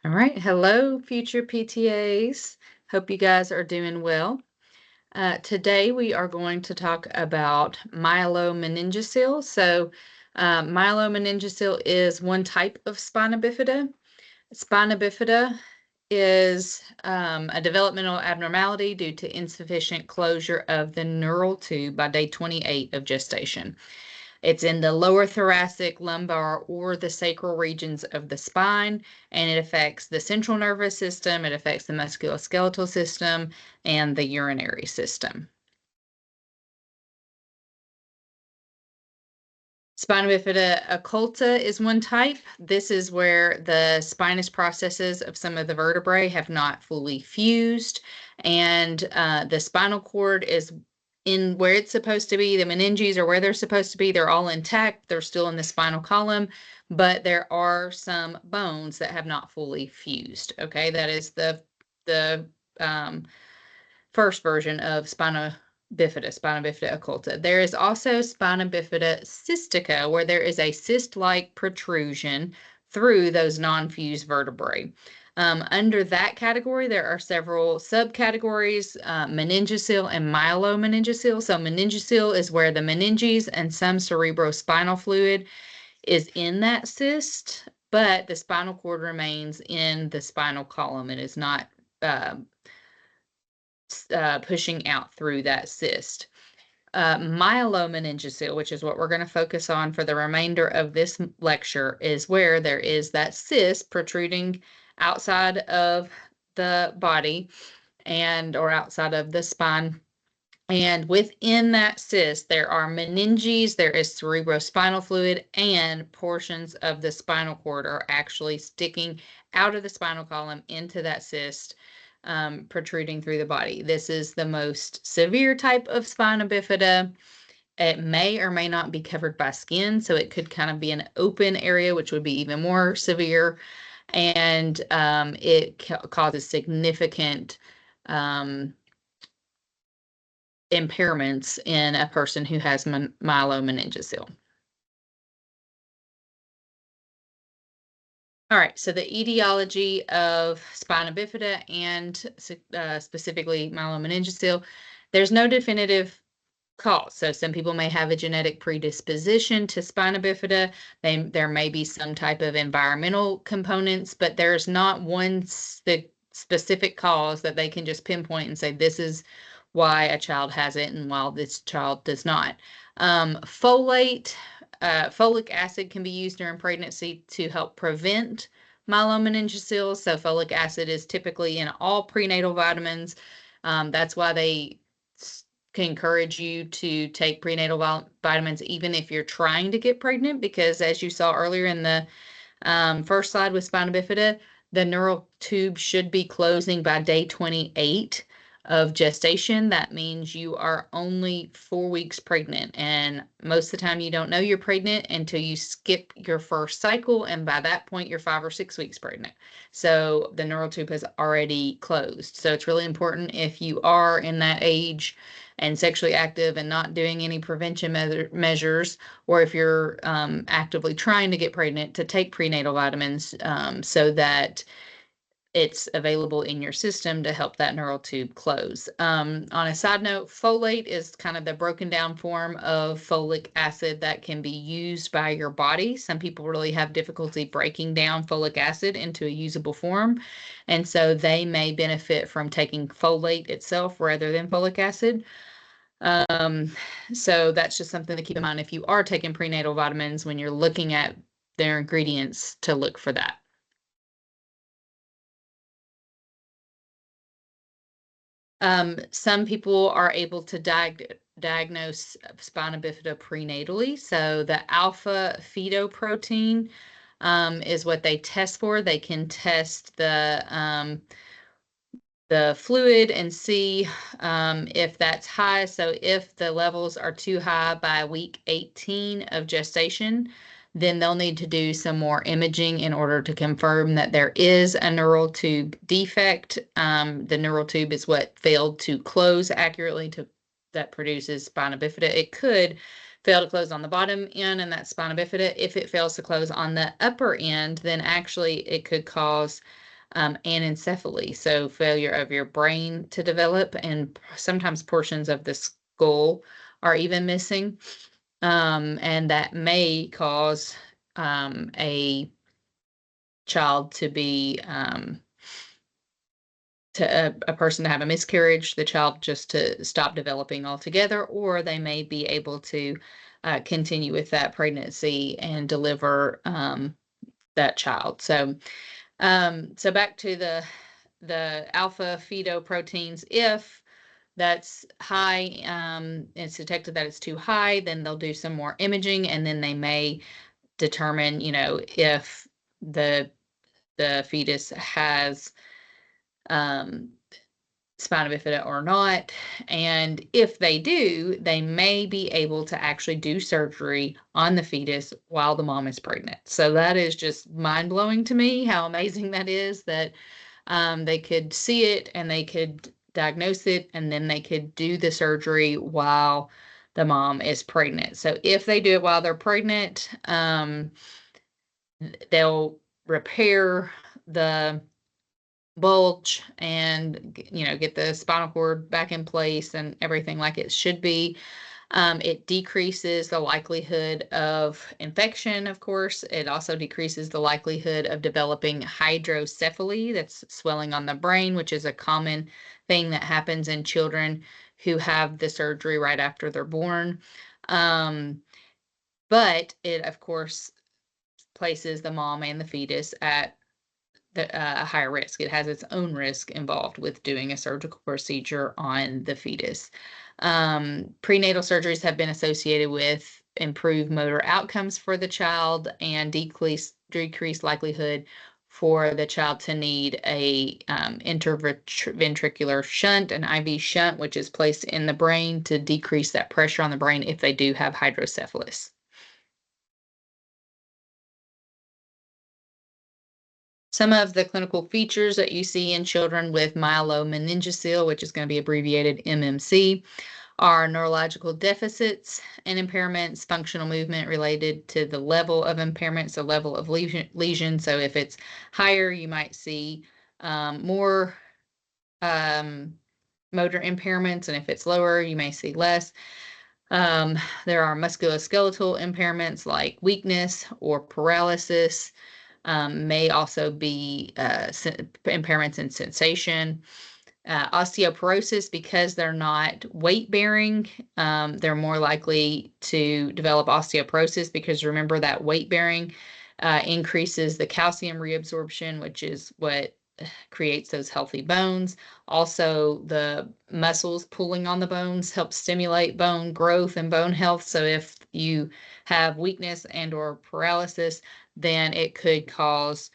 All right. Hello, future PTAs. Hope you guys are doing well. Today we are going to talk about myelomeningocele. Myelomeningocele is one type of spina bifida. Spina bifida is a developmental abnormality due to insufficient closure of the neural tube by day 28 of gestation. It's in the lower thoracic, lumbar, or the sacral regions of the spine, and it affects the central nervous system, it affects the musculoskeletal system, and the urinary system. Spina bifida occulta is one type. This is where the spinous processes of some of the vertebrae have not fully fused, and the spinal cord is in where it's supposed to be. The meninges are where they're supposed to be. They're all intact. They're still in the spinal column, but there are some bones that have not fully fused. Okay, that is the first version of spina bifida occulta. There is also spina bifida cystica, where there is a cyst-like protrusion through those non-fused vertebrae. Under that category, there are several subcategories, meningocele and myelomeningocele. So meningocele is where the meninges and some cerebrospinal fluid is in that cyst, but the spinal cord remains in the spinal column and is not pushing out through that cyst. Myelomeningocele, which is what we're going to focus on for the remainder of this lecture, is where there is that cyst protruding outside of the body or outside of the spine. And within that cyst, there are meninges, there is cerebrospinal fluid, and portions of the spinal cord are actually sticking out of the spinal column into that cyst, protruding through the body. This is the most severe type of spina bifida. It may or may not be covered by skin, so it could kind of be an open area, which would be even more severe. And it causes significant impairments in a person who has myelomeningocele. All right, so the etiology of spina bifida and specifically myelomeningocele, there's no definitive cause. So some people may have a genetic predisposition to spina bifida. There may be some type of environmental components, but there's not one specific cause that they can just pinpoint and say this is why a child has it and why this child does not. Folic acid can be used during pregnancy to help prevent myelomeningocele. So folic acid is typically in all prenatal vitamins. That's why they can encourage you to take prenatal vitamins even if you're trying to get pregnant, because as you saw earlier in the first slide with spina bifida, the neural tube should be closing by day 28 of gestation. That means you are only 4 weeks pregnant, and most of the time you don't know you're pregnant until you skip your first cycle, and by that point you're 5 or 6 weeks pregnant. So the neural tube has already closed. So it's really important, if you are in that age and sexually active and not doing any prevention measures, or if you're actively trying to get pregnant, to take prenatal vitamins so that it's available in your system to help that neural tube close. On a side note, folate is kind of the broken down form of folic acid that can be used by your body. Some people really have difficulty breaking down folic acid into a usable form, and so they may benefit from taking folate itself rather than folic acid. So that's just something to keep in mind if you are taking prenatal vitamins, when you're looking at their ingredients, to look for that. Some people are able to diagnose spina bifida prenatally. So the alpha fetoprotein is what they test for. They can test the fluid and see if that's high. So if the levels are too high by week 18 of gestation, then they'll need to do some more imaging in order to confirm that there is a neural tube defect. The neural tube is what failed to close accurately that produces spina bifida. It could fail to close on the bottom end, and that's spina bifida. If it fails to close on the upper end, then actually it could cause anencephaly, so failure of your brain to develop, and sometimes portions of the skull are even missing. And that may cause a child to be a person to have a miscarriage, the child just to stop developing altogether, or they may be able to continue with that pregnancy and deliver that child. So back to the alpha fetoproteins. If that's high, it's detected that it's too high, then they'll do some more imaging, and then they may determine, if the fetus has um, spina bifida or not. And if they do, they may be able to actually do surgery on the fetus while the mom is pregnant. So that is just mind blowing to me how amazing that is, that they could see it and they could diagnose it, and then they could do the surgery while the mom is pregnant. So if they do it while they're pregnant, they'll repair the bulge and get the spinal cord back in place and everything like it should be. It decreases the likelihood of infection, of course. It also decreases the likelihood of developing hydrocephaly, that's swelling on the brain, which is a common thing that happens in children who have the surgery right after they're born. But it, of course, places the mom and the fetus at a higher risk. It has its own risk involved with doing a surgical procedure on the fetus. Prenatal surgeries have been associated with improved motor outcomes for the child and decreased likelihood for the child to need a interventricular shunt, an IV shunt, which is placed in the brain to decrease that pressure on the brain if they do have hydrocephalus. Some of the clinical features that you see in children with myelomeningocele, which is going to be abbreviated MMC, are neurological deficits and impairments, functional movement related to the level of impairment, so level of lesion. So if it's higher, you might see more motor impairments, and if it's lower, you may see less. There are musculoskeletal impairments like weakness or paralysis. May also be impairments in sensation. Osteoporosis, because they're not weight bearing, they're more likely to develop osteoporosis, because remember that weight bearing increases the calcium reabsorption, which is what creates those healthy bones. Also, the muscles pulling on the bones help stimulate bone growth and bone health. So if you have weakness and or paralysis, then it could cause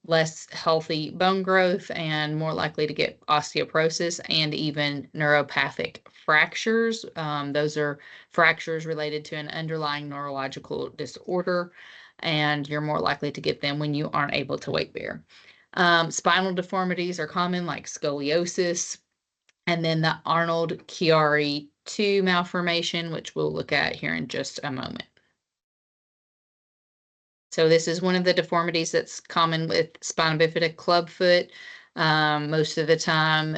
less healthy bone growth and more likely to get osteoporosis and even neuropathic fractures. Those are fractures related to an underlying neurological disorder, and you're more likely to get them when you aren't able to weight bear. Spinal deformities are common, like scoliosis, and then the Arnold-Chiari 2 malformation, which we'll look at here in just a moment. So this is one of the deformities that's common with spina bifida clubfoot. Most of the time,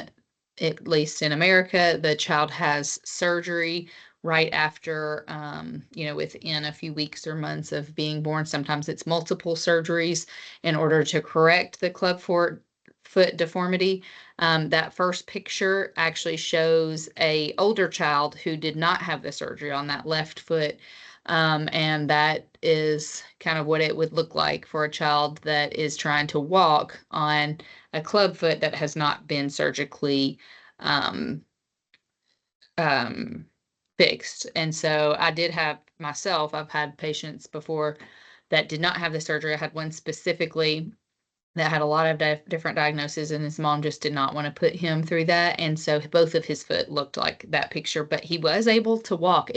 at least in America, the child has surgery right after, within a few weeks or months of being born. Sometimes it's multiple surgeries in order to correct the clubfoot deformity. That first picture actually shows a older child who did not have the surgery on that left foot. And that is kind of what it would look like for a child that is trying to walk on a clubfoot that has not been surgically fixed. And so I did have myself, I've had patients before that did not have the surgery. I had one specifically that had a lot of different diagnoses, and his mom just did not want to put him through that. And so both of his foot looked like that picture, but he was able to walk.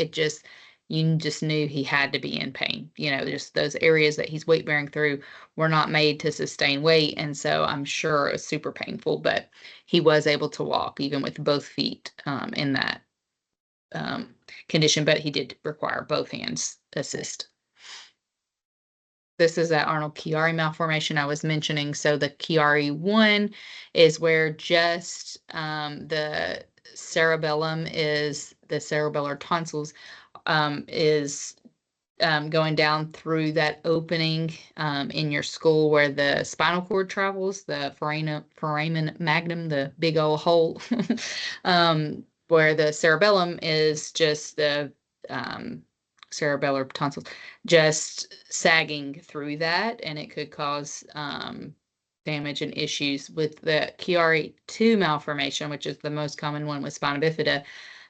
You just knew he had to be in pain. Just those areas that he's weight bearing through were not made to sustain weight. And so I'm sure it was super painful, but he was able to walk even with both feet in that condition, but he did require both hands assist. This is that Arnold-Chiari malformation I was mentioning. So the Chiari-1 is where just the cerebellum is, the cerebellar tonsils is going down through that opening in your skull where the spinal cord travels, the foramen magnum, the big old hole, where the cerebellum is just the cerebellar tonsils just sagging through that, and it could cause damage and issues with the Chiari-2 malformation, which is the most common one with spina bifida.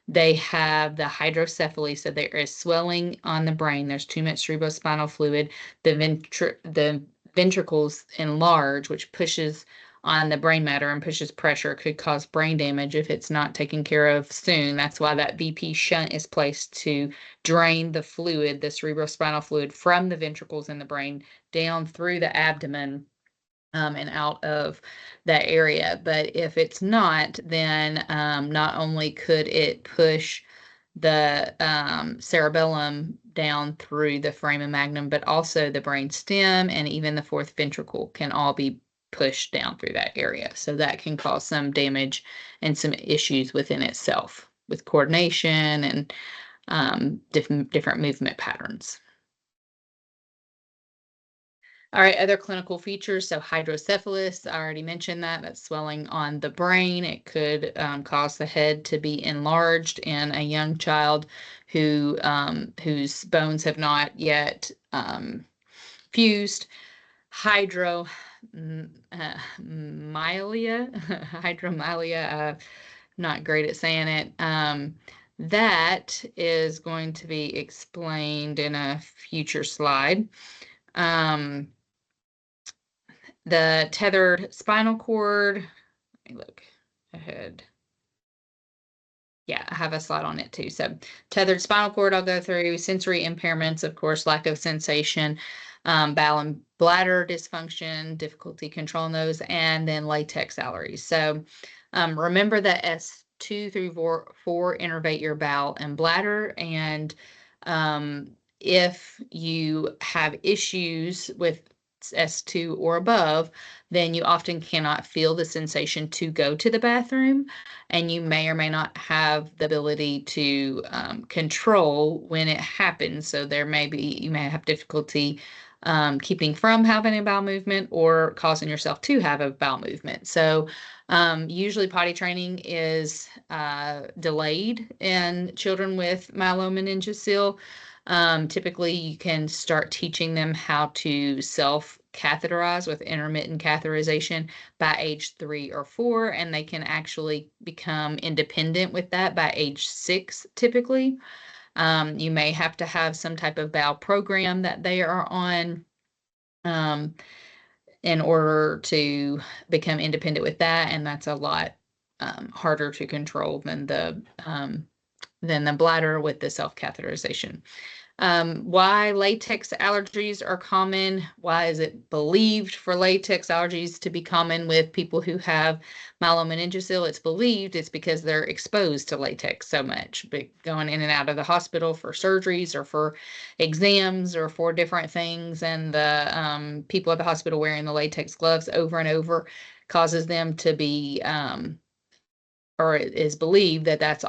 They have the hydrocephaly, so there is swelling on the brain. There's too much cerebrospinal fluid. The ventricles enlarge, which pushes on the brain matter and pushes pressure. Could cause brain damage if it's not taken care of soon. That's why that VP shunt is placed to drain the fluid, the cerebrospinal fluid, from the ventricles in the brain down through the abdomen and out of that area. But if it's not, then not only could it push the cerebellum down through the foramen magnum, but also the brain stem and even the fourth ventricle can all be pushed down through that area. So that can cause some damage and some issues within itself with coordination and different movement patterns. All right, other clinical features. So hydrocephalus, I already mentioned that. That's swelling on the brain. It could cause the head to be enlarged in a young child whose bones have not yet fused. Hydromyelia, not great at saying it. That is going to be explained in a future slide. The tethered spinal cord, let me look ahead. Yeah, I have a slide on it too. So tethered spinal cord, I'll go through. Sensory impairments, of course, lack of sensation, bowel and bladder dysfunction, difficulty controlling those, and then latex allergies. So remember that S2 through 4 innervate your bowel and bladder. And if you have issues with S2 or above, then you often cannot feel the sensation to go to the bathroom, and you may or may not have the ability to control when it happens. So you may have difficulty keeping from having a bowel movement or causing yourself to have a bowel movement. So usually potty training is delayed in children with myelomeningocele. Typically, you can start teaching them how to self-catheterize with intermittent catheterization by age 3 or 4, and they can actually become independent with that by age 6, typically. You may have to have some type of bowel program that they are on in order to become independent with that, and that's a lot harder to control than the bladder with the self-catheterization. Why latex allergies are common. Why is it believed for latex allergies to be common with people who have myelomeningocele? It's believed it's because they're exposed to latex so much, but going in and out of the hospital for surgeries or for exams or for different things, and the people at the hospital wearing the latex gloves over and over causes them to be or it is believed that that's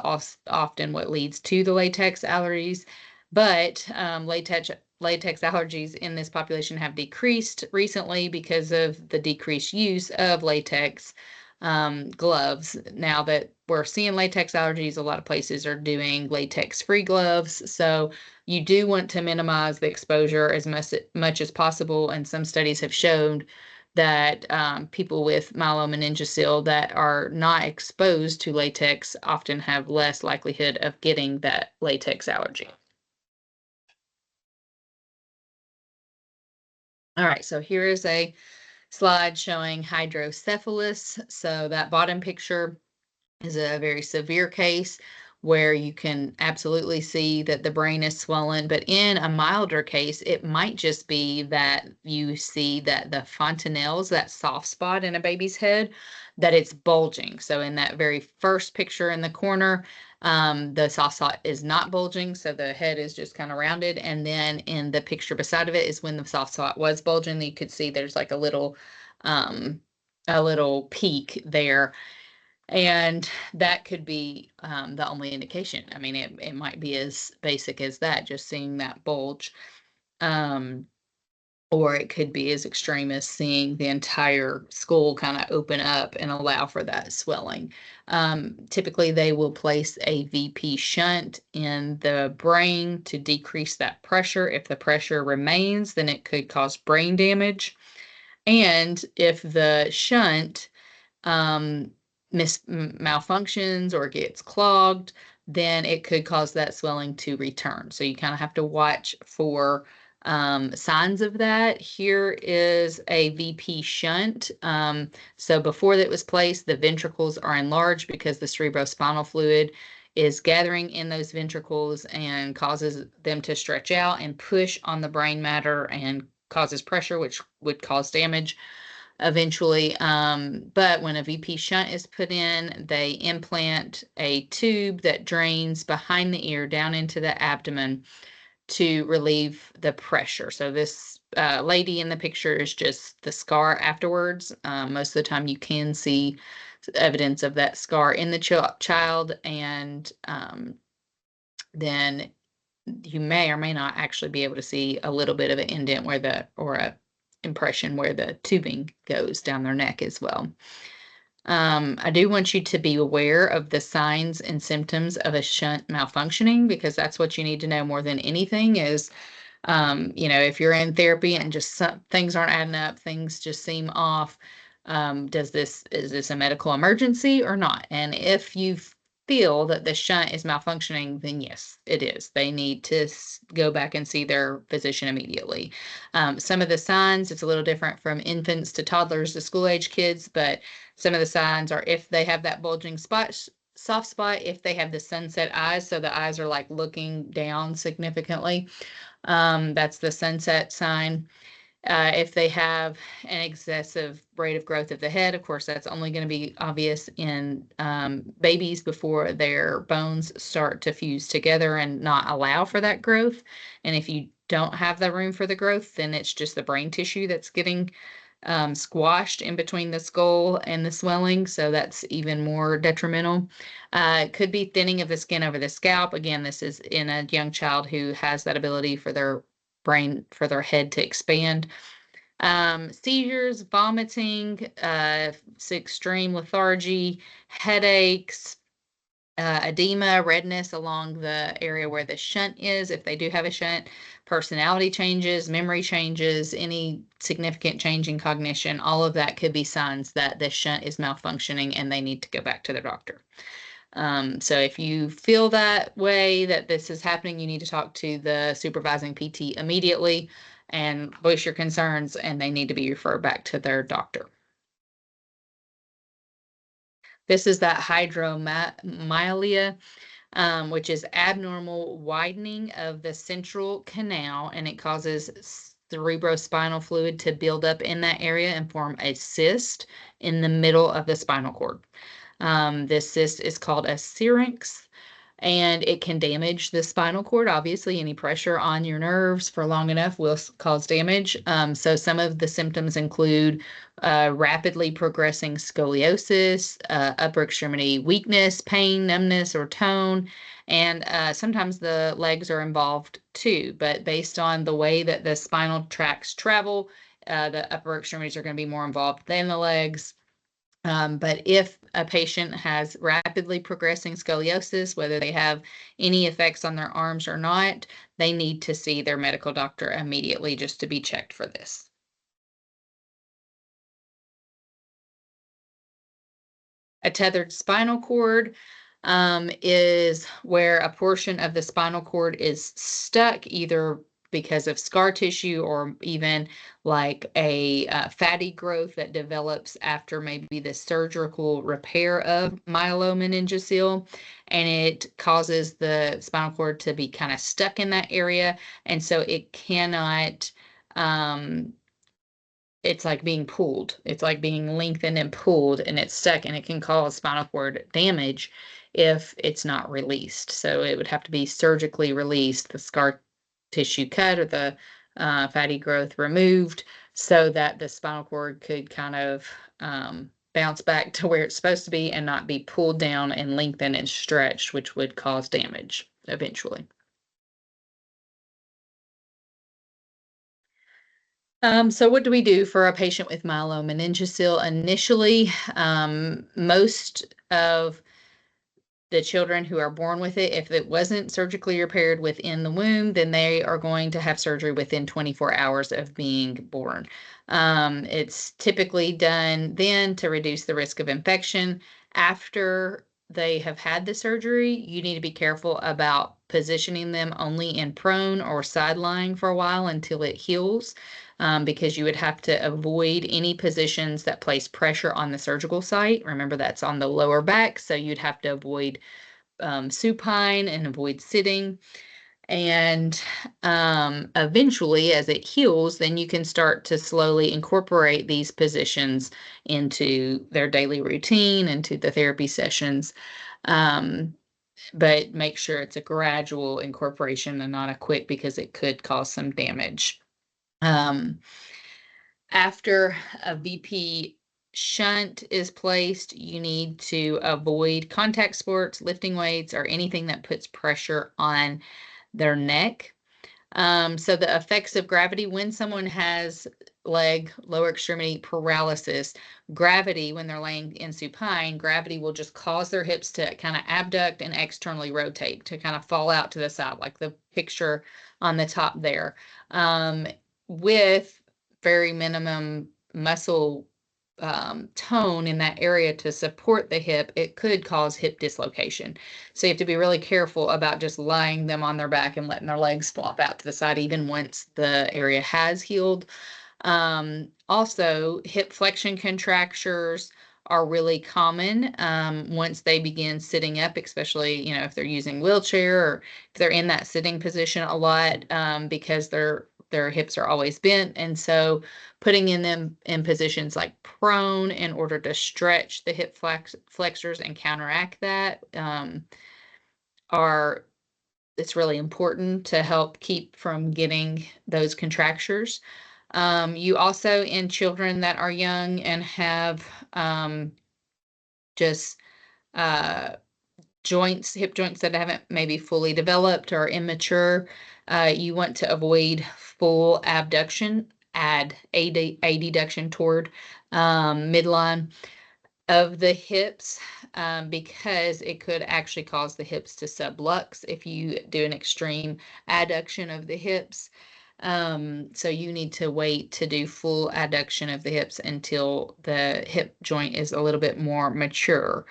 often what leads to the latex allergies. But latex allergies in this population have decreased recently because of the decreased use of latex gloves. Now that we're seeing latex allergies, a lot of places are doing latex-free gloves. So you do want to minimize the exposure as much as possible. And some studies have shown that people with myelomeningocele that are not exposed to latex often have less likelihood of getting that latex allergy. All right, so here is a slide showing hydrocephalus. So that bottom picture is a very severe case where you can absolutely see that the brain is swollen. But in a milder case, it might just be that you see that the fontanelles, that soft spot in a baby's head, that it's bulging. So in that very first picture in the corner, The soft spot is not bulging, so the head is just kind of rounded. And then in the picture beside of it is when the soft spot was bulging. You could see there's like um, a little peak there. And that could be the only indication. I mean, it might be as basic as that, just seeing that bulge. Or it could be as extreme as seeing the entire skull kind of open up and allow for that swelling. Typically, they will place a VP shunt in the brain to decrease that pressure. If the pressure remains, then it could cause brain damage. And if the shunt um, malfunctions or gets clogged, then it could cause that swelling to return. So you kind of have to watch for signs of that. Here is a VP shunt. So before that was placed, the ventricles are enlarged because the cerebrospinal fluid is gathering in those ventricles and causes them to stretch out and push on the brain matter and causes pressure, which would cause damage eventually. But when a VP shunt is put in, they implant a tube that drains behind the ear down into the abdomen to relieve the pressure. So this lady in the picture is just the scar afterwards. Most of the time you can see evidence of that scar in the child, and then you may or may not actually be able to see a little bit of an indent or a impression where the tubing goes down their neck as well. I do want you to be aware of the signs and symptoms of a shunt malfunctioning, because that's what you need to know more than anything is, if you're in therapy and just things aren't adding up, things just seem off. Is this a medical emergency or not? And if you feel that the shunt is malfunctioning, then yes, it is. They need to go back and see their physician immediately. Some of the signs, it's a little different from infants to toddlers to school age kids, but some of the signs are if they have that bulging soft spot, if they have the sunset eyes, so the eyes are like looking down significantly, that's the sunset sign. If they have an excessive rate of growth of the head, of course, that's only going to be obvious in babies before their bones start to fuse together and not allow for that growth. And if you don't have the room for the growth, then it's just the brain tissue that's getting squashed in between the skull and the swelling. So that's even more detrimental. It could be thinning of the skin over the scalp. Again, this is in a young child who has that ability for their brain, for their head to expand. Seizures, vomiting, extreme lethargy, headaches, edema, redness along the area where the shunt is, if they do have a shunt, personality changes, memory changes, any significant change in cognition, all of that could be signs that the shunt is malfunctioning and they need to go back to their doctor. So if you feel that way, that this is happening, you need to talk to the supervising PT immediately and voice your concerns, and they need to be referred back to their doctor. This is that hydromyelia, which is abnormal widening of the central canal, and it causes cerebrospinal fluid to build up in that area and form a cyst in the middle of the spinal cord. This cyst is called a syrinx, and it can damage the spinal cord. Obviously, any pressure on your nerves for long enough will cause damage. So some of the symptoms include rapidly progressing scoliosis, upper extremity weakness, pain, numbness, or tone, and sometimes the legs are involved too. But based on the way that the spinal tracts travel, the upper extremities are going to be more involved than the legs. But if a patient has rapidly progressing scoliosis, whether they have any effects on their arms or not, they need to see their medical doctor immediately just to be checked for this. A tethered spinal cord is where a portion of the spinal cord is stuck, either because of scar tissue or even like a fatty growth that develops after maybe the surgical repair of myelomeningocele, and it causes the spinal cord to be kind of stuck in that area, and so it cannot it's like being pulled. It's like being lengthened and pulled, and it's stuck, and it can cause spinal cord damage if it's not released. So it would have to be surgically released, the scar tissue cut or the fatty growth removed, so that the spinal cord could kind of bounce back to where it's supposed to be and not be pulled down and lengthened and stretched, which would cause damage eventually. So what do we do for a patient with myelomeningocele? Initially, most of the children who are born with it, if it wasn't surgically repaired within the womb, then they are going to have surgery within 24 hours of being born. It's typically done then to reduce the risk of infection. After they have had the surgery, you need to be careful about positioning them only in prone or side lying for a while until it heals, because you would have to avoid any positions that place pressure on the surgical site. Remember, that's on the lower back, so you'd have to avoid supine and avoid sitting. And eventually, as it heals, then you can start to slowly incorporate these positions into their daily routine, into the therapy sessions. But make sure it's a gradual incorporation and not a quick, because it could cause some damage. After a VP shunt is placed, you need to avoid contact sports, lifting weights, or anything that puts pressure on their neck. So the effects of gravity, when someone has lower extremity paralysis, gravity, when they're laying in supine, gravity will just cause their hips to kind of abduct and externally rotate, to kind of fall out to the side, like the picture on the top there. With very minimum muscle tone in that area to support the hip, it could cause hip dislocation. So you have to be really careful about just lying them on their back and letting their legs flop out to the side, even once the area has healed. Also, hip flexion contractures are really common once they begin sitting up, especially, if they're using wheelchair, or if they're in that sitting position a lot, because their hips are always bent. And so putting them in positions like prone in order to stretch the hip flexors and counteract that, it's really important to help keep from getting those contractures. You also, in children that are young and have just hip joints that haven't maybe fully developed or immature, you want to avoid full abduction, adduction toward midline of the hips, because it could actually cause the hips to sublux if you do an extreme adduction of the hips. So you need to wait to do full adduction of the hips until the hip joint is a little bit more mature.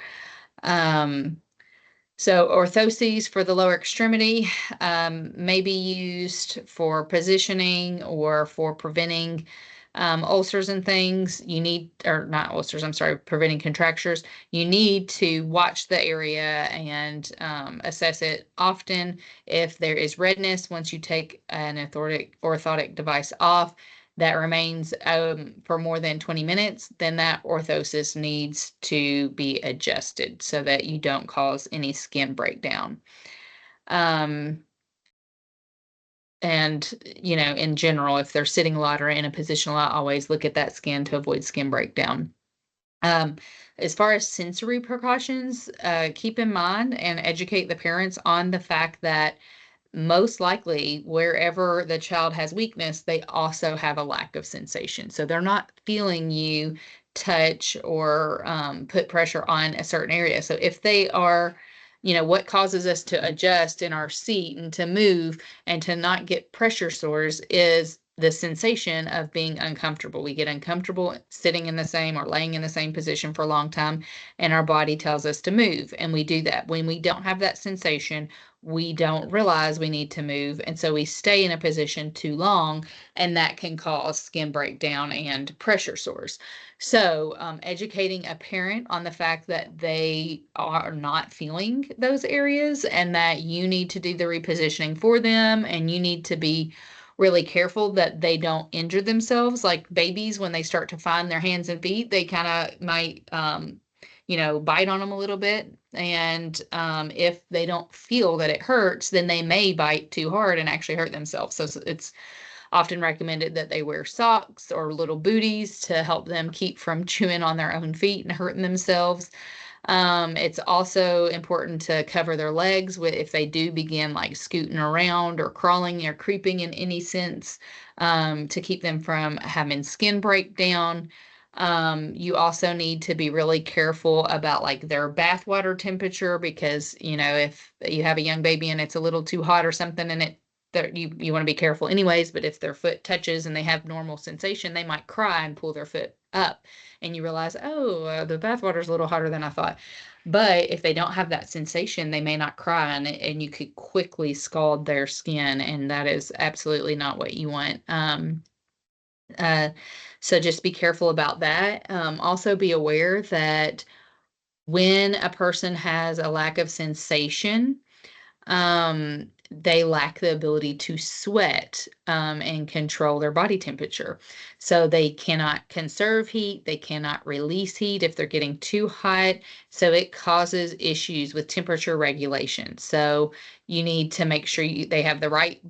So orthoses for the lower extremity may be used for positioning or for preventing ulcers and things. Or not ulcers, I'm sorry, preventing contractures. You need to watch the area and assess it often. If there is redness once you take an orthotic device off that remains for more than 20 minutes, then that orthosis needs to be adjusted so that you don't cause any skin breakdown. And, in general, if they're sitting a lot or in a position a lot, always look at that skin to avoid skin breakdown. As far as sensory precautions, keep in mind and educate the parents on the fact that most likely wherever the child has weakness, they also have a lack of sensation. So they're not feeling you touch or put pressure on a certain area. So if they are, what causes us to adjust in our seat and to move and to not get pressure sores is the sensation of being uncomfortable. We get uncomfortable sitting in the same or laying in the same position for a long time, and our body tells us to move, and we do that. When we don't have that sensation, we don't realize we need to move, and so we stay in a position too long, and that can cause skin breakdown and pressure sores. So educating a parent on the fact that they are not feeling those areas and that you need to do the repositioning for them, and you need to be really careful that they don't injure themselves. Like babies, when they start to find their hands and feet, they kind of might bite on them a little bit. And if they don't feel that it hurts, then they may bite too hard and actually hurt themselves. So it's often recommended that they wear socks or little booties to help them keep from chewing on their own feet and hurting themselves. It's also important to cover their legs with if they do begin like scooting around or crawling or creeping in any sense, to keep them from having skin breakdown. You also need to be really careful about like their bathwater temperature because, if you have a young baby and it's a little too hot or something and you want to be careful anyways, but if their foot touches and they have normal sensation, they might cry and pull their foot up and you realize, oh, the bathwater is a little hotter than I thought. But if they don't have that sensation, they may not cry, and you could quickly scald their skin, and that is absolutely not what you want. Uh, so just be careful about that. Also be aware that when a person has a lack of sensation, they lack the ability to sweat, and control their body temperature. So they cannot conserve heat, they cannot release heat if they're getting too hot. So it causes issues with temperature regulation. So you need to make sure they have the right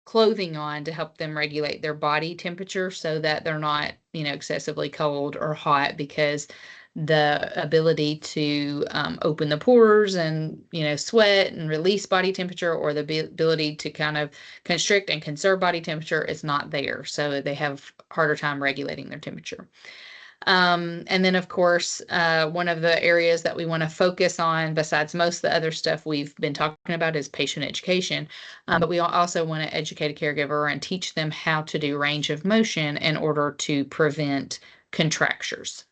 clothing on to help them regulate their body temperature so that they're not, excessively cold or hot, because the ability to open the pores and, sweat and release body temperature, or the ability to kind of constrict and conserve body temperature is not there. So they have harder time regulating their temperature. And then, of course, one of the areas that we want to focus on, besides most of the other stuff we've been talking about, is patient education. But we also want to educate a caregiver and teach them how to do range of motion in order to prevent contractures.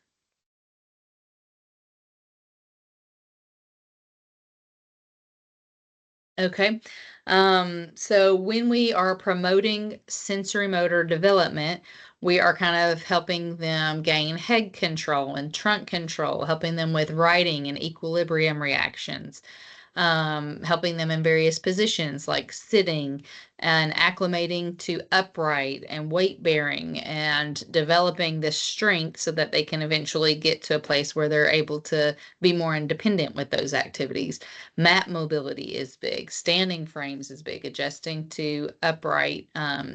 Okay. So when we are promoting sensory motor development, we are kind of helping them gain head control and trunk control, helping them with writing and equilibrium reactions, helping them in various positions like sitting and acclimating to upright and weight bearing and developing this strength so that they can eventually get to a place where they're able to be more independent with those activities. Mat mobility is big, standing frames is big, adjusting to upright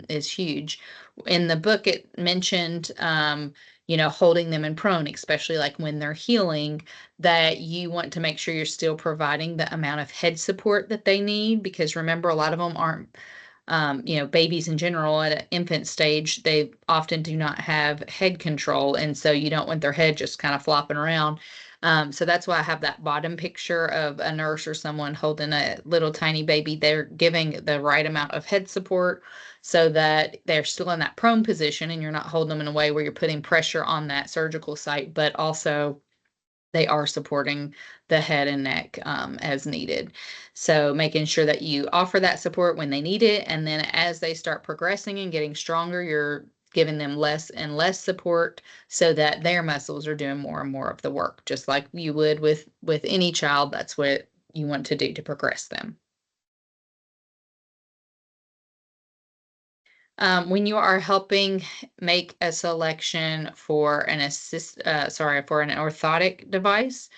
is huge. In the book, it mentioned, holding them in prone, especially like when they're healing, that you want to make sure you're still providing the amount of head support that they need, because remember, a lot of them aren't, babies in general at an infant stage, they often do not have head control. And so you don't want their head just kind of flopping around. So that's why I have that bottom picture of a nurse or someone holding a little tiny baby. They're giving the right amount of head support so that they're still in that prone position and you're not holding them in a way where you're putting pressure on that surgical site, but also they are supporting the head and neck, as needed. So making sure that you offer that support when they need it. And then as they start progressing and getting stronger, you're giving them less and less support so that their muscles are doing more and more of the work, just like you would with any child. That's what you want to do to progress them. When you are helping make a selection for for an orthotic device,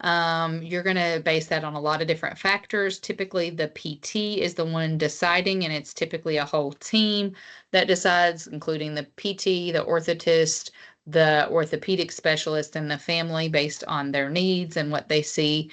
you're going to base that on a lot of different factors. Typically, the PT is the one deciding, and it's typically a whole team that decides, including the PT, the orthotist, the orthopedic specialist, and the family, based on their needs and what they see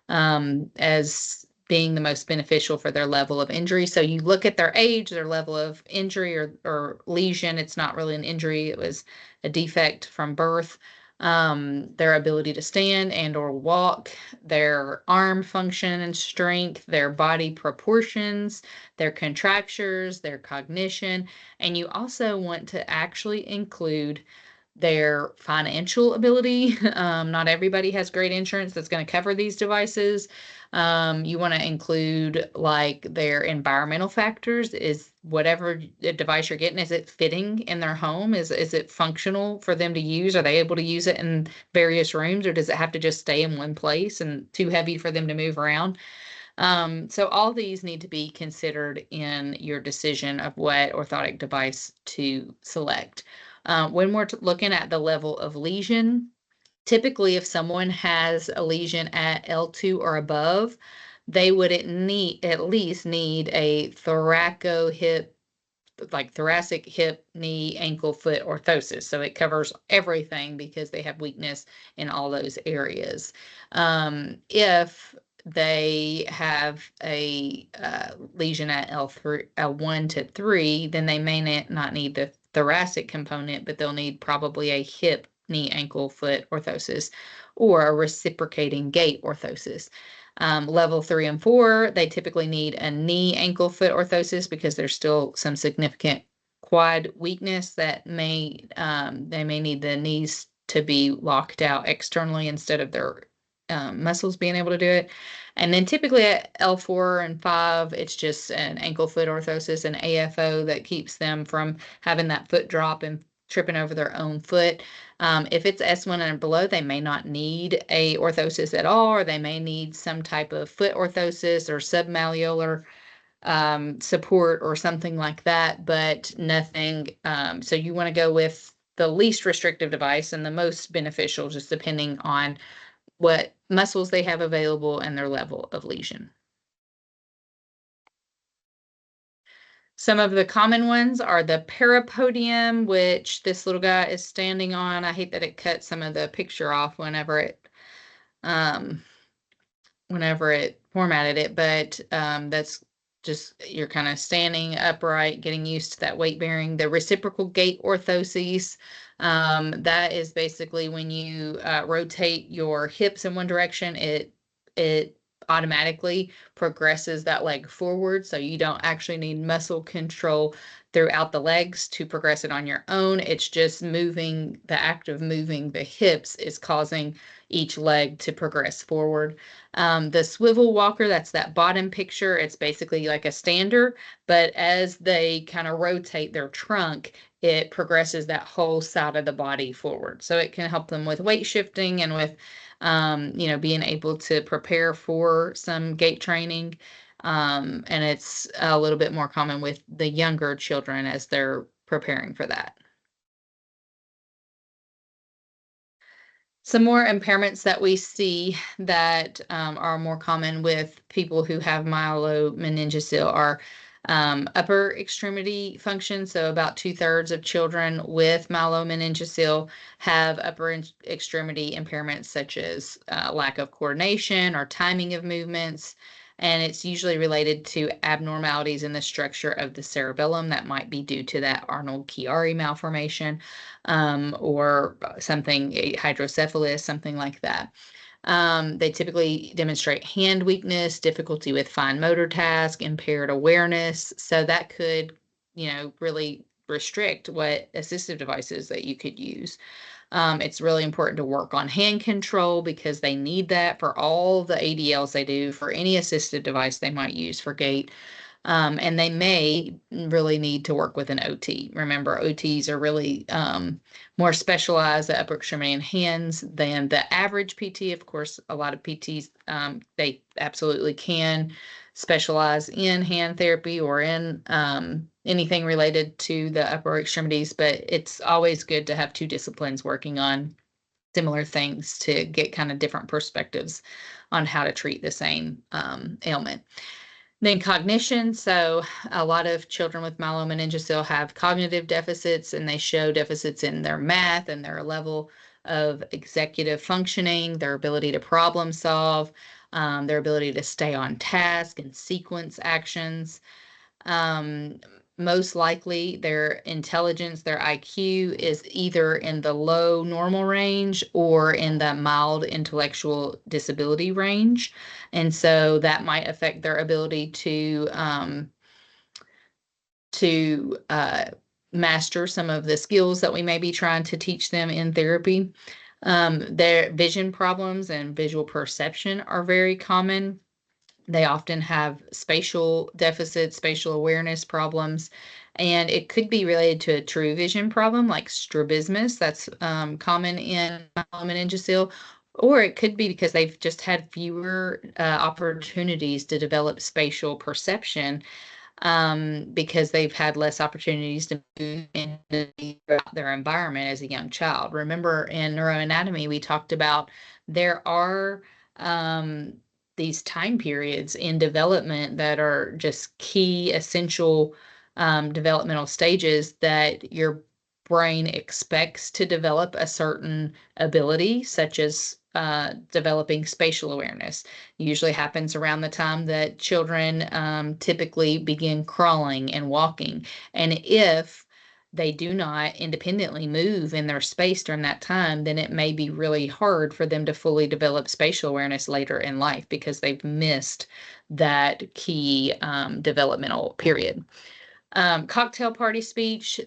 as being the most beneficial for their level of injury. So you look at their age, their level of injury or lesion. It's not really an injury, it was a defect from birth. Their ability to stand and or walk, their arm function and strength, their body proportions, their contractures, their cognition. And you also want to actually include their financial ability. Not everybody has great insurance that's going to cover these devices. You want to include like their environmental factors. Is whatever device you're getting, is it fitting in their home? Is it functional for them to use? Are they able to use it in various rooms, or does it have to just stay in one place and too heavy for them to move around? So all these need to be considered in your decision of what orthotic device to select. When we're looking at the level of lesion, Typically, if someone has a lesion at L2 or above, they would at least need a thoracic hip, knee, ankle, foot orthosis. So it covers everything because they have weakness in all those areas. If they have a lesion at L3, L1 to 3, then they may not need the thoracic component, but they'll need probably a hip, knee, ankle, foot orthosis or a reciprocating gait orthosis. Level 3 and 4, they typically need a knee, ankle, foot orthosis because there's still some significant quad weakness that they may need the knees to be locked out externally instead of their muscles being able to do it. And then typically at L4 and 5, it's just an ankle foot orthosis and AFO that keeps them from having that foot drop and tripping over their own foot. If it's S1 and below, they may not need a orthosis at all, or they may need some type of foot orthosis or submalleolar support or something like that, but nothing. So you want to go with the least restrictive device and the most beneficial, just depending on what muscles they have available and their level of lesion. Some of the common ones are the parapodium, which this little guy is standing on. I hate that it cut some of the picture off um, whenever it formatted it, but that's just, you're kind of standing upright, getting used to that weight bearing. The reciprocal gait orthoses, that is basically when you rotate your hips in one direction, it automatically progresses that leg forward. So you don't actually need muscle control throughout the legs to progress it on your own. It's just moving, the act of moving the hips is causing each leg to progress forward. The swivel walker, that's that bottom picture. It's basically like a stander, but as they kind of rotate their trunk, it progresses that whole side of the body forward. So it can help them with weight shifting and with, being able to prepare for some gait training. And it's a little bit more common with the younger children as they're preparing for that. Some more impairments that we see that are more common with people who have myelomeningocele are upper extremity function. So about 2/3 of children with myelomeningocele have upper extremity impairments such as lack of coordination or timing of movements. And it's usually related to abnormalities in the structure of the cerebellum that might be due to that Arnold-Chiari malformation, or something, hydrocephalus, something like that. They typically demonstrate hand weakness, difficulty with fine motor task, impaired awareness. So that could, really restrict what assistive devices that you could use. It's really important to work on hand control because they need that for all the ADLs they do, for any assistive device they might use for gait. And they may really need to work with an OT. Remember, OTs are really more specialized at upper extremity and hands than the average PT. Of course, a lot of PTs, they absolutely can specialize in hand therapy or in anything related to the upper extremities, but it's always good to have two disciplines working on similar things to get kind of different perspectives on how to treat the same ailment. Then cognition. So a lot of children with myelomeningocele have cognitive deficits, and they show deficits in their math and their level of executive functioning, their ability to problem solve, their ability to stay on task and sequence actions. Um, Most likely their intelligence, their IQ is either in the low normal range or in the mild intellectual disability range. And so that might affect their ability to master some of the skills that we may be trying to teach them in therapy. Their vision problems and visual perception are very common. They often have spatial deficits, spatial awareness problems, and it could be related to a true vision problem like strabismus. That's common in myelomeningocele, or it could be because they've just had fewer opportunities to develop spatial perception. because they've had less opportunities to move into their environment as a young child. Remember, in neuroanatomy, we talked about there are these time periods in development that are just key, essential developmental stages that your brain expects to develop a certain ability, such as developing spatial awareness. Usually happens around the time that children typically begin crawling and walking. And if they do not independently move in their space during that time, then it may be really hard for them to fully develop spatial awareness later in life because they've missed that key developmental period. Cocktail party speech,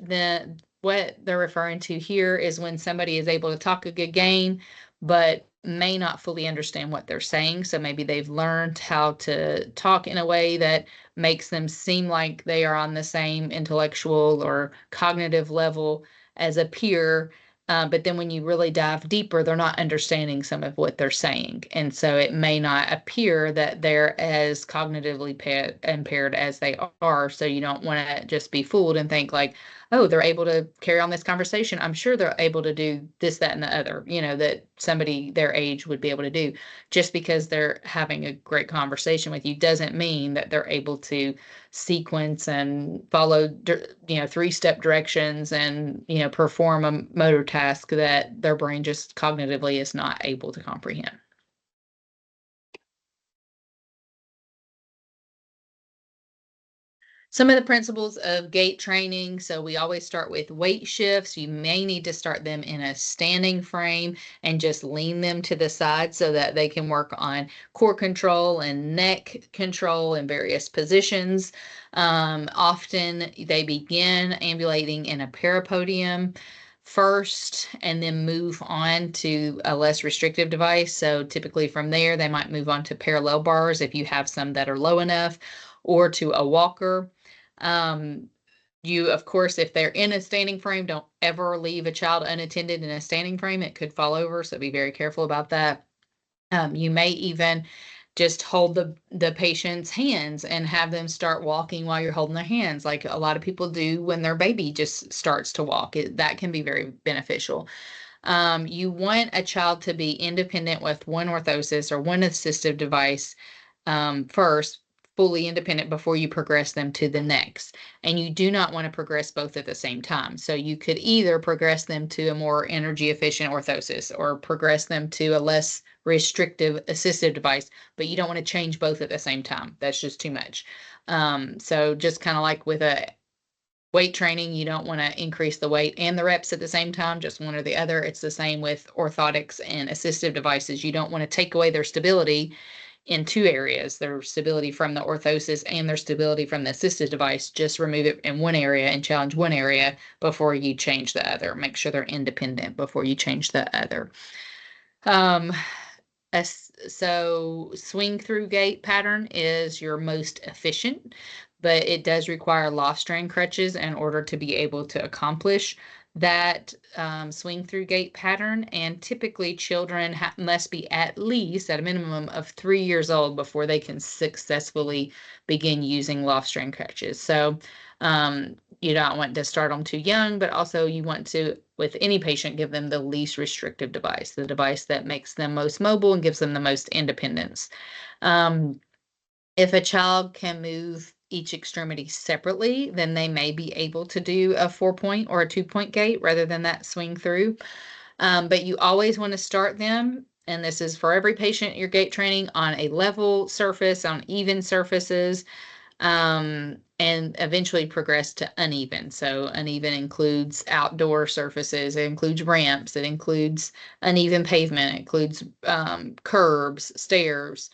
what they're referring to here is when somebody is able to talk a good game, but may not fully understand what they're saying. So maybe they've learned how to talk in a way that makes them seem like they are on the same intellectual or cognitive level as a peer. But then when you really dive deeper, they're not understanding some of what they're saying. And so it may not appear that they're as cognitively impaired as they are. So you don't want to just be fooled and think like, oh, they're able to carry on this conversation. I'm sure they're able to do this, that, and the other, that somebody their age would be able to do. Just because they're having a great conversation with you doesn't mean that they're able to sequence and follow, 3-step directions and, perform a motor task that their brain just cognitively is not able to comprehend. Some of the principles of gait training. So we always start with weight shifts. You may need to start them in a standing frame and just lean them to the side so that they can work on core control and neck control in various positions. Often they begin ambulating in a parapodium first and then move on to a less restrictive device. So typically from there, they might move on to parallel bars if you have some that are low enough, or to a walker. You, of course, if they're in a standing frame, don't ever leave a child unattended in a standing frame. It could fall over, so be very careful about that. You may even just hold the patient's hands and have them start walking while you're holding their hands, like a lot of people do when their baby just starts to walk. That can be very beneficial. You want a child to be independent with one orthosis or one assistive device first, fully independent before you progress them to the next. And you do not want to progress both at the same time. So you could either progress them to a more energy efficient orthosis or progress them to a less restrictive assistive device, but you don't want to change both at the same time. That's just too much. So just kind of like with a weight training, you don't want to increase the weight and the reps at the same time, just one or the other. It's the same with orthotics and assistive devices. You don't want to take away their stability in two areas, their stability from the orthosis and their stability from the assistive device. Just remove it in one area and challenge one area before you change the other. Make sure they're independent before you change the other. So swing through gait pattern is your most efficient, but it does require loft strain crutches in order to be able to accomplish that swing through gait pattern. And typically children must be at least at a minimum of 3 years old before they can successfully begin using loft strain crutches. So you don't want to start them too young, but also you want to, with any patient, give them the least restrictive device, the device that makes them most mobile and gives them the most independence. If a child can move each extremity separately, then they may be able to do a 4-point or a 2-point gait rather than that swing through. But you always want to start them, and this is for every patient, your gait training, on a level surface, on even surfaces, and eventually progress to uneven. So uneven includes outdoor surfaces, it includes ramps, it includes uneven pavement, it includes curbs, stairs,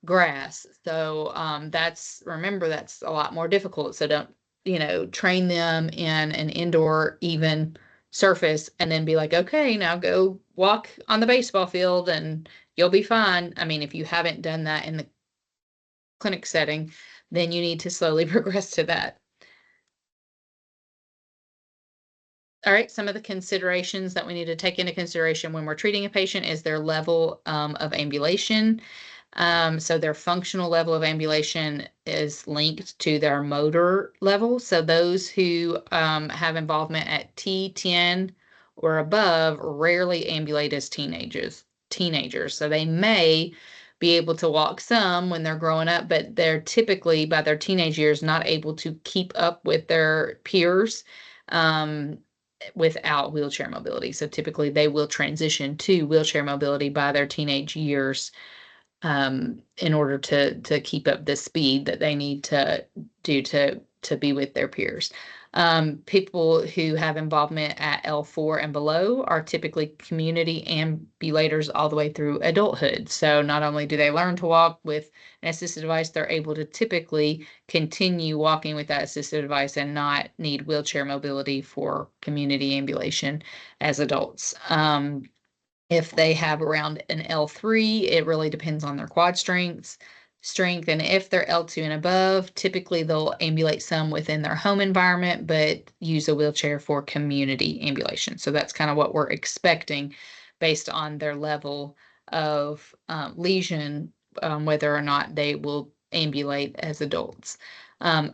grass. So remember, that's a lot more difficult. So don't, train them in an indoor even surface and then be like, okay, now go walk on the baseball field and you'll be fine. I mean, if you haven't done that in the clinic setting, then you need to slowly progress to that. All right, some of the considerations that we need to take into consideration when we're treating a patient is their level of ambulation. So their functional level of ambulation is linked to their motor level. So those who have involvement at T10 or above rarely ambulate as teenagers. So they may be able to walk some when they're growing up, but they're typically by their teenage years not able to keep up with their peers without wheelchair mobility. So typically they will transition to wheelchair mobility by their teenage years in order to keep up the speed that they need to do to be with their peers. People who have involvement at L4 and below are typically community ambulators all the way through adulthood. So not only do they learn to walk with an assisted device, they're able to typically continue walking with that assisted device and not need wheelchair mobility for community ambulation as adults. If they have around an L3, it really depends on their quad strength. And if they're L2 and above, typically they'll ambulate some within their home environment, but use a wheelchair for community ambulation. So that's kind of what we're expecting based on their level of lesion, whether or not they will ambulate as adults.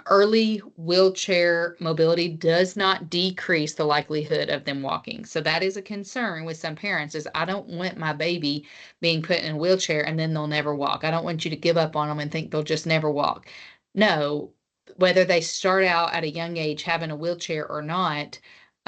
Early wheelchair mobility does not decrease the likelihood of them walking. So that is a concern with some parents is I don't want my baby being put in a wheelchair and then they'll never walk. I don't want you to give up on them and think they'll just never walk. No, whether they start out at a young age having a wheelchair or not,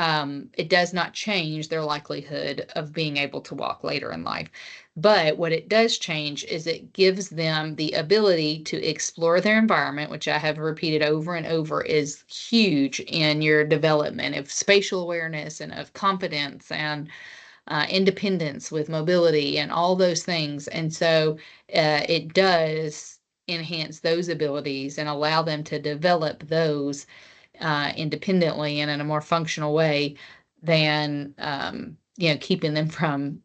it does not change their likelihood of being able to walk later in life. But what it does change is it gives them the ability to explore their environment, which I have repeated over and over is huge in your development of spatial awareness and of confidence and independence with mobility and all those things. And so it does enhance those abilities and allow them to develop those independently and in a more functional way than keeping them from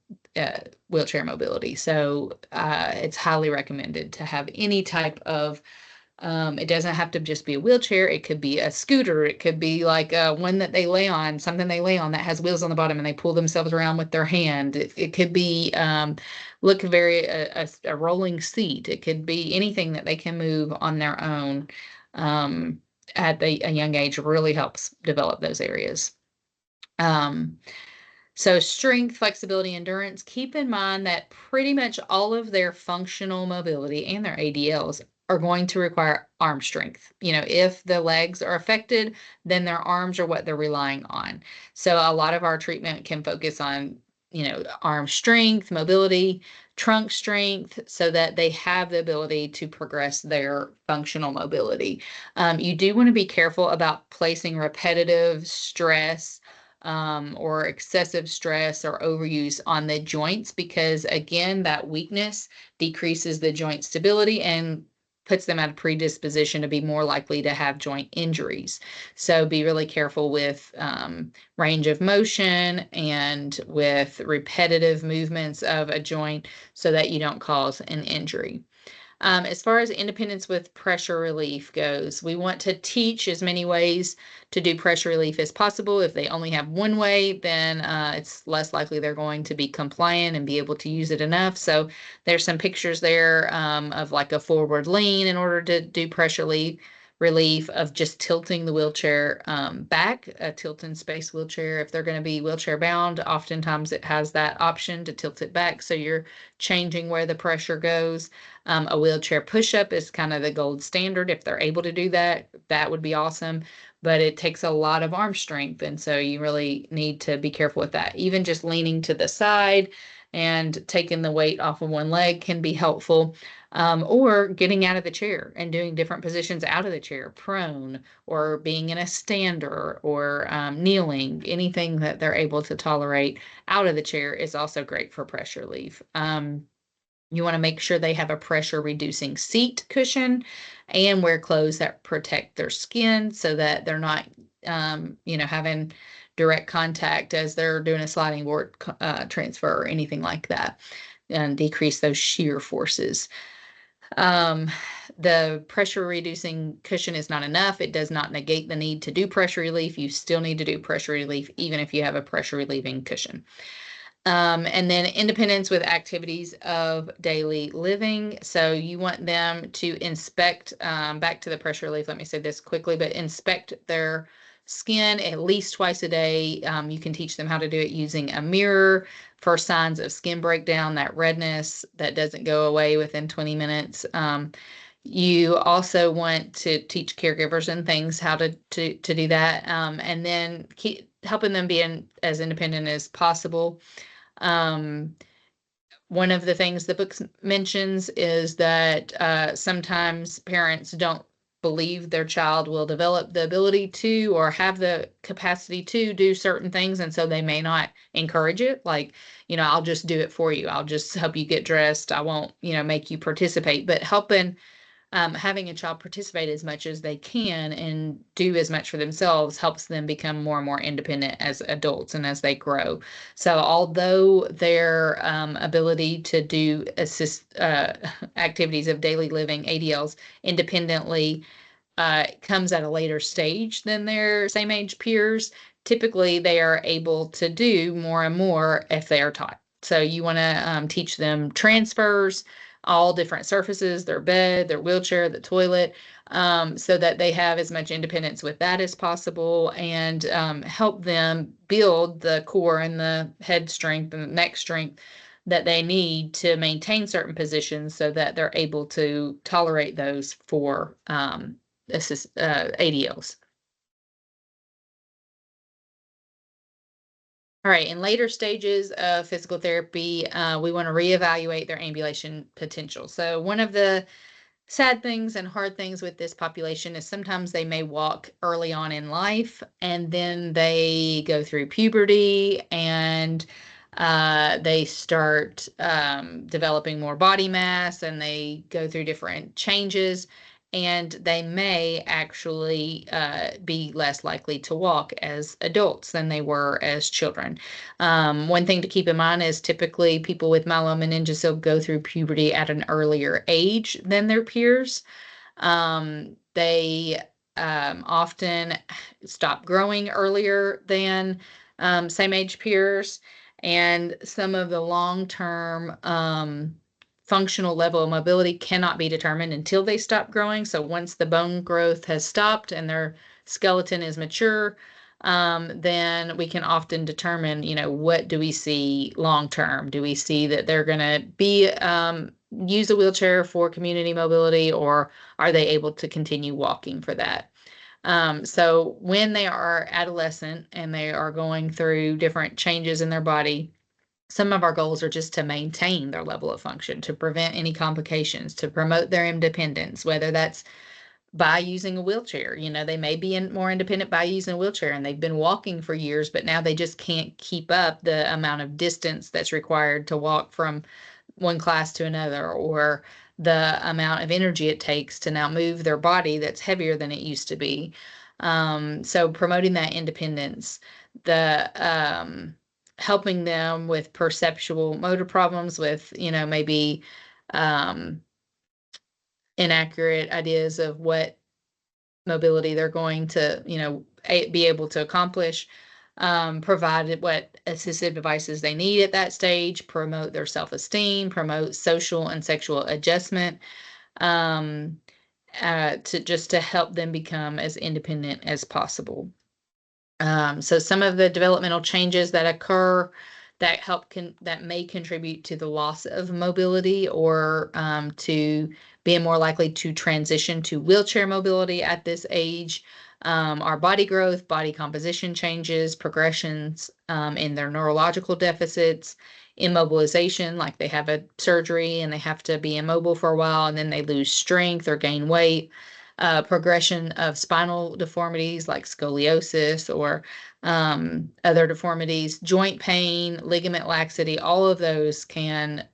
wheelchair mobility. So it's highly recommended to have any type of it doesn't have to just be a wheelchair. It could be a scooter. It could be like one that they lay on, something they lay on that has wheels on the bottom and they pull themselves around with their hand. It could be look very a rolling seat. It could be anything that they can move on their own at a young age really helps develop those areas. So strength, flexibility, endurance, keep in mind that pretty much all of their functional mobility and their ADLs are going to require arm strength. If the legs are affected, then their arms are what they're relying on. So a lot of our treatment can focus on, arm strength, mobility, trunk strength, so that they have the ability to progress their functional mobility. You do want to be careful about placing repetitive stress or excessive stress or overuse on the joints because, again, that weakness decreases the joint stability and puts them at a predisposition to be more likely to have joint injuries. So be really careful with range of motion and with repetitive movements of a joint so that you don't cause an injury. As far as independence with pressure relief goes, we want to teach as many ways to do pressure relief as possible. If they only have one way, then it's less likely they're going to be compliant and be able to use it enough. So there's some pictures there of like a forward lean in order to do pressure relief of just tilting the wheelchair back, a tilt in space wheelchair. If they're going to be wheelchair bound, oftentimes it has that option to tilt it back. So you're changing where the pressure goes. A wheelchair push-up is kind of the gold standard. If they're able to do that, that would be awesome. But it takes a lot of arm strength. And so you really need to be careful with that. Even just leaning to the side and taking the weight off of one leg can be helpful. Or getting out of the chair and doing different positions out of the chair, prone, or being in a stander, or kneeling. Anything that they're able to tolerate out of the chair is also great for pressure relief. You want to make sure they have a pressure reducing seat cushion and wear clothes that protect their skin so that they're not, having direct contact as they're doing a sliding board transfer or anything like that, and decrease those shear forces. The pressure reducing cushion is not enough. It does not negate the need to do pressure relief. You still need to do pressure relief even if you have a pressure relieving cushion. And then independence with activities of daily living. So you want them to inspect, back to the pressure relief, let me say this quickly, but inspect their skin at least twice a day. You can teach them how to do it using a mirror for signs of skin breakdown, that redness that doesn't go away within 20 minutes. You also want to teach caregivers and things how to do that, and then keep helping them be as independent as possible. Um, One of the things the book mentions is that sometimes parents don't believe their child will develop the ability to or have the capacity to do certain things, and so they may not encourage it. Like, I'll just do it for you. I'll just help you get dressed. I won't, make you participate. But helping having a child participate as much as they can and do as much for themselves helps them become more and more independent as adults and as they grow. So, although their ability to do assist activities of daily living, ADLs, independently comes at a later stage than their same age peers, typically they are able to do more and more if they are taught. So you want to teach them transfers, all different surfaces, their bed, their wheelchair, the toilet, so that they have as much independence with that as possible, and help them build the core and the head strength and the neck strength that they need to maintain certain positions so that they're able to tolerate those for ADLs. All right, in later stages of physical therapy, we want to reevaluate their ambulation potential. So, one of the sad things and hard things with this population is sometimes they may walk early on in life and then they go through puberty and they start developing more body mass and they go through different changes, and they may actually be less likely to walk as adults than they were as children. One thing to keep in mind is typically people with myelomeningocele go through puberty at an earlier age than their peers. They often stop growing earlier than same age peers, and some of the long term functional level of mobility cannot be determined until they stop growing. So once the bone growth has stopped and their skeleton is mature, then we can often determine, what do we see long term? Do we see that they're going to be use a wheelchair for community mobility, or are they able to continue walking for that? So when they are adolescent and they are going through different changes in their body, some of our goals are just to maintain their level of function, to prevent any complications, to promote their independence, whether that's by using a wheelchair. They may be more independent by using a wheelchair and they've been walking for years, but now they just can't keep up the amount of distance that's required to walk from one class to another, or the amount of energy it takes to now move their body that's heavier than it used to be. So promoting that independence, the helping them with perceptual motor problems, with maybe um, inaccurate ideas of what mobility they're going to be able to accomplish, provide what assistive devices they need at that stage, promote their self-esteem, promote social and sexual adjustment, um, to help them become as independent as possible. So some of the developmental changes that occur that may contribute to the loss of mobility, or to being more likely to transition to wheelchair mobility at this age, are body growth, body composition changes, progressions in their neurological deficits, immobilization, like they have a surgery and they have to be immobile for a while and then they lose strength or gain weight, progression of spinal deformities like scoliosis or other deformities, joint pain, ligament laxity. All of those can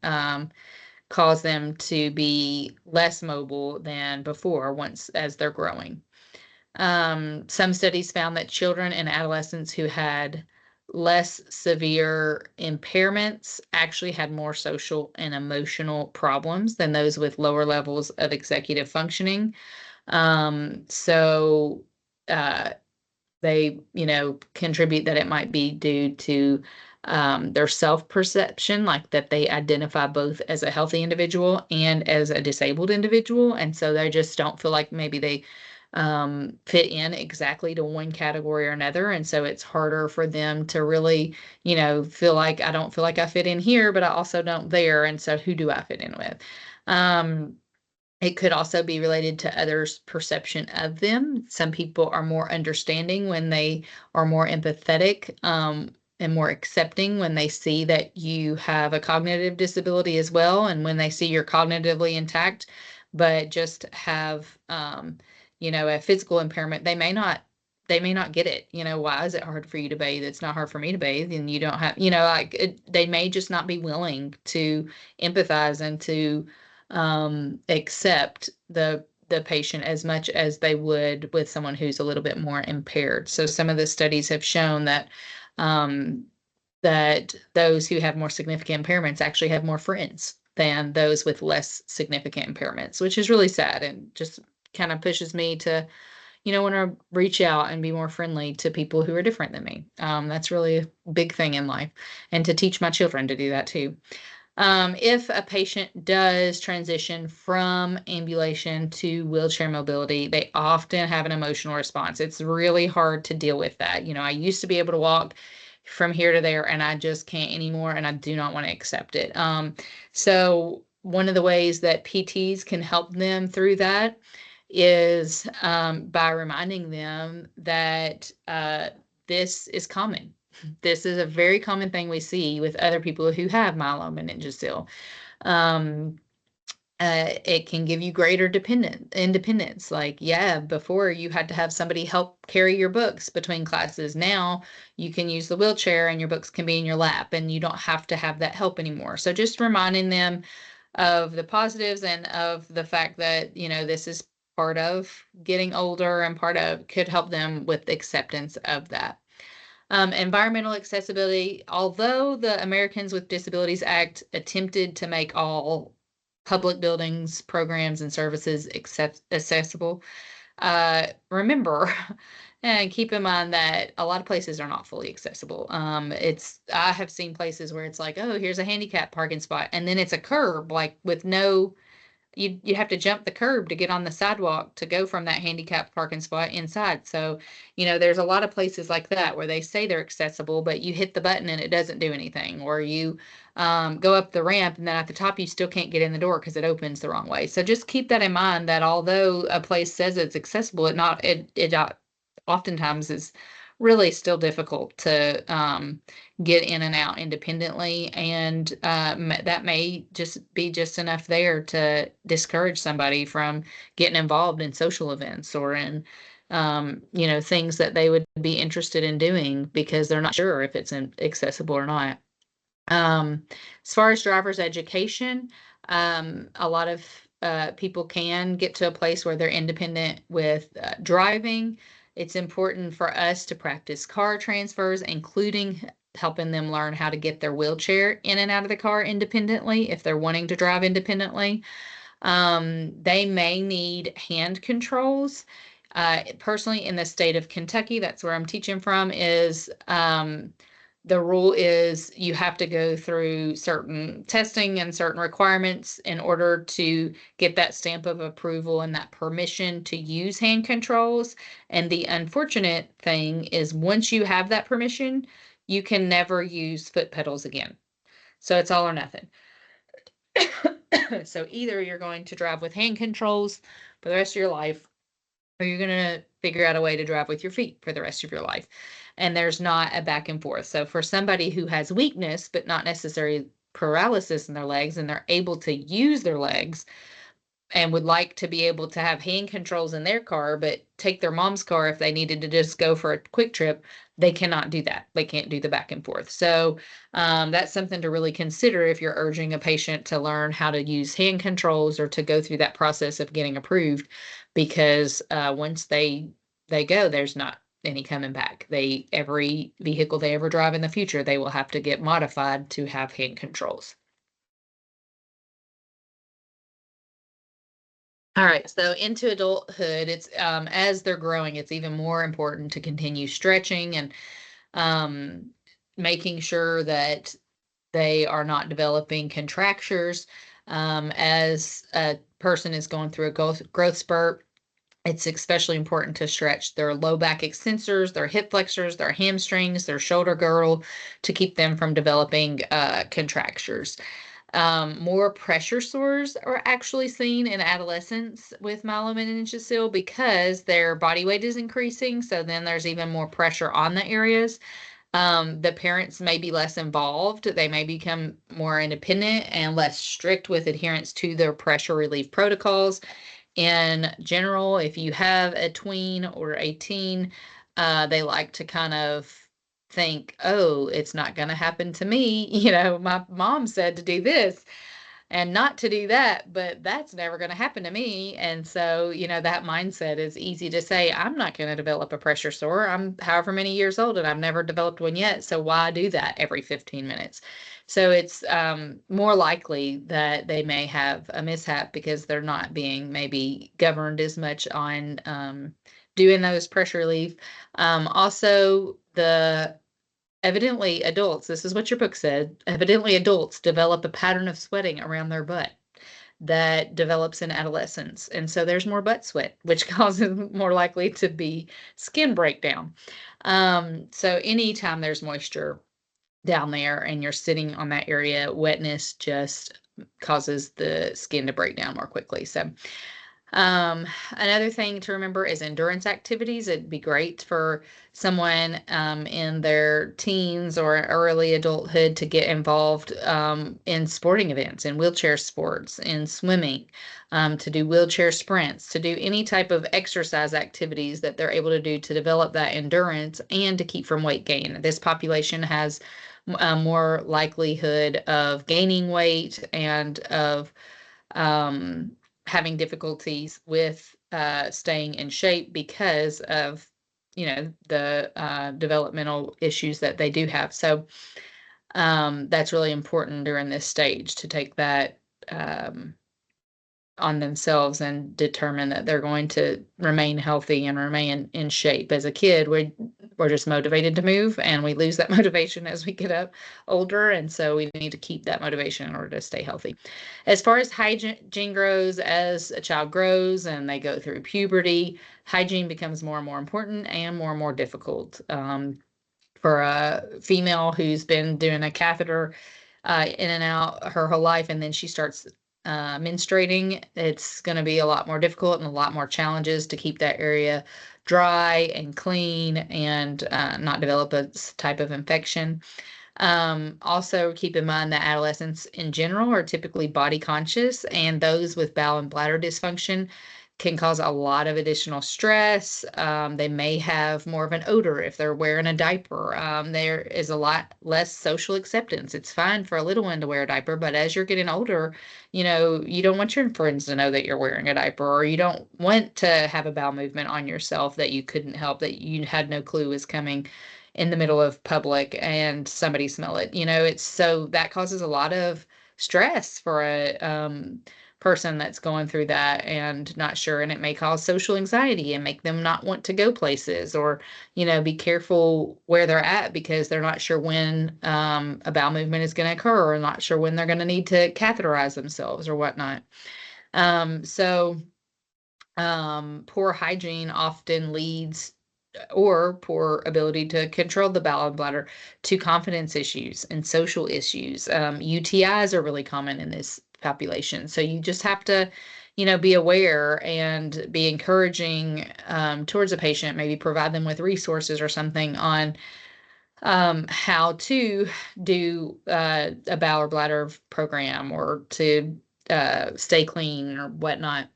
cause them to be less mobile than before once as they're growing. Some studies found that children and adolescents who had less severe impairments actually had more social and emotional problems than those with lower levels of executive functioning. So they, contribute that it might be due to their self-perception, like that they identify both as a healthy individual and as a disabled individual. And so they just don't feel like maybe they fit in exactly to one category or another. And so it's harder for them to really, feel like I don't feel like I fit in here, but I also don't there. And so who do I fit in with? It could also be related to others' perception of them. Some people are more understanding when they are more empathetic, and more accepting when they see that you have a cognitive disability as well, and when they see you're cognitively intact, but just have, a physical impairment. They may not get it. Why is it hard for you to bathe? It's not hard for me to bathe, and you don't have, they may just not be willing to empathize and to accept the patient as much as they would with someone who's a little bit more impaired. So some of the studies have shown um, that those who have more significant impairments actually have more friends than those with less significant impairments, which is really sad and just kind of pushes me to, want to reach out and be more friendly to people who are different than me. That's really a big thing in life, and to teach my children to do that too. If a patient does transition from ambulation to wheelchair mobility, they often have an emotional response. It's really hard to deal with that. I used to be able to walk from here to there, and I just can't anymore, and I do not want to accept it. So one of the ways that PTs can help them through that is by reminding them that this is common. This is a very common thing we see with other people who have myelomeningocele. Um, it can give you greater independence. Like, yeah, before you had to have somebody help carry your books between classes. Now you can use the wheelchair and your books can be in your lap and you don't have to have that help anymore. So just reminding them of the positives and of the fact that, this is part of getting older and part of could help them with acceptance of that. Environmental accessibility, although the Americans with Disabilities Act attempted to make all public buildings, programs, and services accessible, remember and keep in mind that a lot of places are not fully accessible. I have seen places where it's like, oh, here's a handicap parking spot, and then it's a curb, like with no, you have to jump the curb to get on the sidewalk to go from that handicapped parking spot inside. So, there's a lot of places like that where they say they're accessible, but you hit the button and it doesn't do anything, or you go up the ramp and then at the top you still can't get in the door because it opens the wrong way. So just keep that in mind, that although a place says it's accessible, it oftentimes is really still difficult to get in and out independently, and that may just be just enough there to discourage somebody from getting involved in social events or in things that they would be interested in doing because they're not sure if it's accessible or not. Um, as far as driver's education, a lot of people can get to a place where they're independent with driving. It's important for us to practice car transfers, including helping them learn how to get their wheelchair in and out of the car independently if they're wanting to drive independently. They may need hand controls. Personally, in the state of Kentucky, that's where I'm teaching from, is the rule is you have to go through certain testing and certain requirements in order to get that stamp of approval and that permission to use hand controls. And the unfortunate thing is once you have that permission, you can never use foot pedals again. So it's all or nothing. So either you're going to drive with hand controls for the rest of your life, or you're going to figure out a way to drive with your feet for the rest of your life. And there's not a back and forth. So for somebody who has weakness, but not necessarily paralysis in their legs, and they're able to use their legs and would like to be able to have hand controls in their car, but take their mom's car if they needed to just go for a quick trip, they cannot do that. They can't do the back and forth. So that's something to really consider if you're urging a patient to learn how to use hand controls or to go through that process of getting approved, because once they go, there's not any coming back. Every vehicle they ever drive in the future, they will have to get modified to have hand controls. All right, so into adulthood, it's as they're growing, it's even more important to continue stretching and um, making sure that they are not developing contractures. As a person is going through a growth spurt, it's especially important to stretch their low back extensors, their hip flexors, their hamstrings, their shoulder girdle to keep them from developing contractures. More pressure sores are actually seen in adolescents with myelomeningocele because their body weight is increasing. So then there's even more pressure on the areas. The parents may be less involved. They may become more independent and less strict with adherence to their pressure relief protocols. In general, if you have a tween or a teen, they like to kind of think, oh, it's not going to happen to me. My mom said to do this and not to do that, but that's never going to happen to me. And so, that mindset is easy to say, I'm not going to develop a pressure sore. I'm however many years old and I've never developed one yet. So why do that every 15 minutes? So it's more likely that they may have a mishap because they're not being maybe governed as much on doing those pressure relief. Also, evidently adults, this is what your book said, evidently adults develop a pattern of sweating around their butt that develops in adolescence. And so there's more butt sweat, which causes more likely to be skin breakdown. So anytime there's moisture down there and you're sitting on that area, wetness just causes the skin to break down more quickly. So another thing to remember is endurance activities. It'd be great for someone in their teens or early adulthood to get involved in sporting events, in wheelchair sports, in swimming, to do wheelchair sprints, to do any type of exercise activities that they're able to do to develop that endurance and to keep from weight gain. This population has more likelihood of gaining weight and of having difficulties with staying in shape because of the developmental issues that they do have. So that's really important during this stage to take that on themselves and determine that they're going to remain healthy and remain in shape. As a kid, we're just motivated to move, and we lose that motivation as we get up older, and so we need to keep that motivation in order to stay healthy. As far as hygiene grows, as a child grows and they go through puberty, hygiene becomes more and more important and more difficult. For a female who's been doing a catheter in and out her whole life, and then she starts menstruating, it's going to be a lot more difficult and a lot more challenges to keep that area dry and clean and not develop a type of infection. Also, keep in mind that adolescents in general are typically body conscious, and those with bowel and bladder dysfunction can cause a lot of additional stress. They may have more of an odor if they're wearing a diaper. There is a lot less social acceptance. It's fine for a little one to wear a diaper, but as you're getting older, you don't want your friends to know that you're wearing a diaper, or you don't want to have a bowel movement on yourself that you couldn't help, that you had no clue was coming in the middle of public and somebody smell it. It's so that causes a lot of stress for a person that's going through that and not sure, and it may cause social anxiety and make them not want to go places, or be careful where they're at because they're not sure when a bowel movement is going to occur, or not sure when they're going to need to catheterize themselves or whatnot. Poor hygiene often leads, or poor ability to control the bowel and bladder, to confidence issues and social issues. UTIs are really common in this population. So you just have to, be aware and be encouraging towards a patient, maybe provide them with resources or something on how to do a bowel or bladder program, or to stay clean or whatnot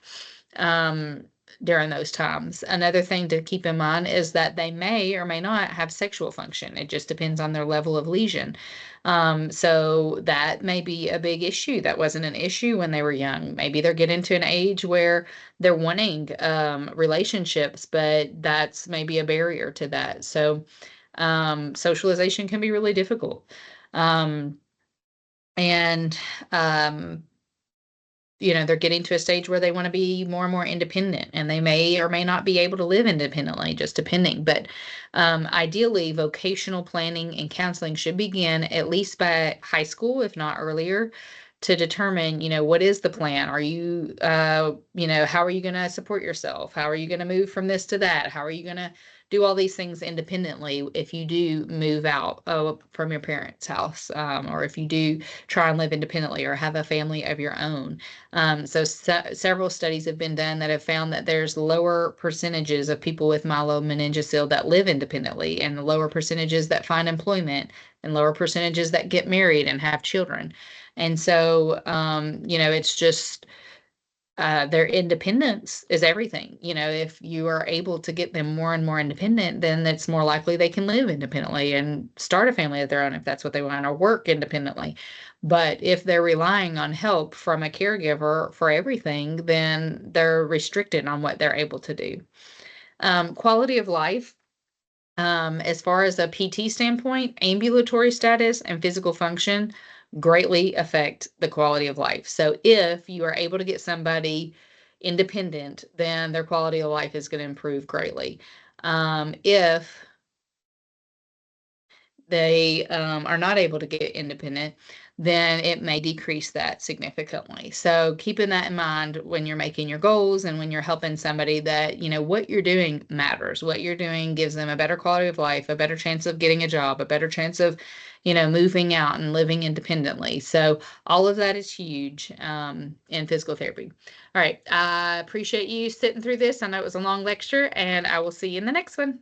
during those times. Another thing to keep in mind is that they may or may not have sexual function. It just depends on their level of lesion. So that may be a big issue. That wasn't an issue when they were young. Maybe they're getting to an age where they're wanting relationships, but that's maybe a barrier to that. So socialization can be really difficult. And they're getting to a stage where they want to be more and more independent, and they may or may not be able to live independently, just depending. But ideally, vocational planning and counseling should begin at least by high school, if not earlier, to determine, what is the plan? Are you, how are you going to support yourself? How are you going to move from this to that? How are you going to do all these things independently if you do move out from your parents' house, or if you do try and live independently or have a family of your own. Several studies have been done that have found that there's lower percentages of people with myelomeningocele that live independently, and lower percentages that find employment, and lower percentages that get married and have children. And so, it's just their independence is everything. If you are able to get them more and more independent, then it's more likely they can live independently and start a family of their own if that's what they want, or work independently. But if they're relying on help from a caregiver for everything, then they're restricted on what they're able to do. Quality of life. As far as a PT standpoint, ambulatory status and physical function greatly affect the quality of life. So if you are able to get somebody independent, then their quality of life is going to improve greatly. If they are not able to get independent, then it may decrease that significantly. So keeping that in mind when you're making your goals and when you're helping somebody, that, what you're doing matters. What you're doing gives them a better quality of life, a better chance of getting a job, a better chance of, moving out and living independently. So all of that is huge in physical therapy. All right. I appreciate you sitting through this. I know it was a long lecture, and I will see you in the next one.